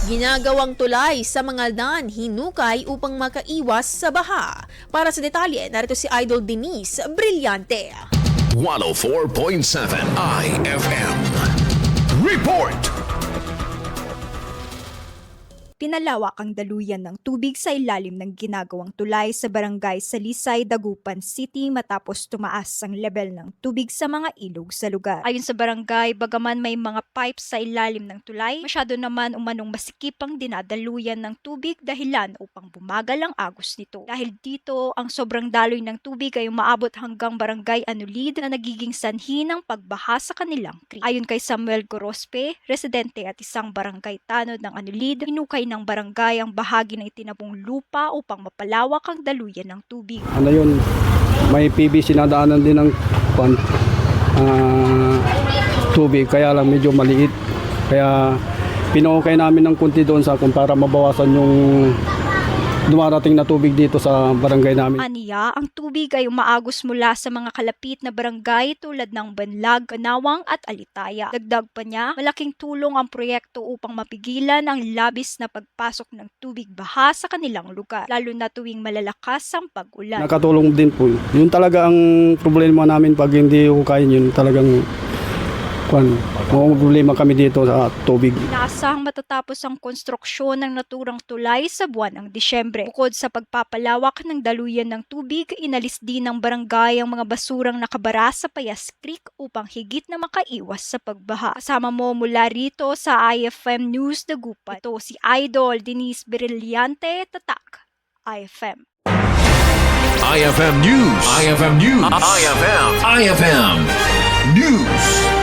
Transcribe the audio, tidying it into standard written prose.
Ginagawang tulay sa mga daan hinukay upang makaiwas sa baha. Para sa detalye, narito si Idol Denise Brillante. 104.7 IFM. Report! Pinalawak ang daluyan ng tubig sa ilalim ng ginagawang tulay sa barangay Salisay, Dagupan City matapos tumaas ang level ng tubig sa mga ilog sa lugar. Ayon sa barangay, bagaman may mga pipes sa ilalim ng tulay, masyado naman umanong masikip ang dinadaluyan ng tubig dahilan upang bumagal ang agos nito. Dahil dito, ang sobrang daloy ng tubig ay umaabot hanggang barangay Anulid na nagiging sanhi ng pagbaha sa kanilang creek. Ayon kay Samuel Gorospe, residente at isang barangay tanod ng Anulid, hinukay ng barangay ang bahagi ng itinabong lupa upang mapalawak ang daluyan ng tubig. Ano yun, may PVC na daanan din ng tubig, kaya lang medyo maliit. Kaya pinukay namin ng kunti doon sa para mabawasan yung dumarating na tubig dito sa barangay namin. Aniya, ang tubig ay umaagos mula sa mga kalapit na barangay tulad ng Banlag, Kanawang at Alitaya. Dagdag pa niya, malaking tulong ang proyekto upang mapigilan ang labis na pagpasok ng tubig baha sa kanilang lugar, lalo na tuwing malalakas ang pag-ulan. Nakatulong din po. Yun talaga ang problema namin pag hindi hukayin yun talagang problema kami dito sa tubig. Inaasahang matatapos ang konstruksyon ng naturang tulay sa buwan ng Disyembre. Bukod sa pagpapalawak ng daluyan ng tubig, inalis din ng barangay ang mga basurang nakabara sa Payas Creek upang higit na makaiwas sa pagbaha. Kasama mo mula rito sa IFM News Dagupan. Ito si Idol Denise Brillante, Tatak, IFM. IFM News. IFM News. IFM News.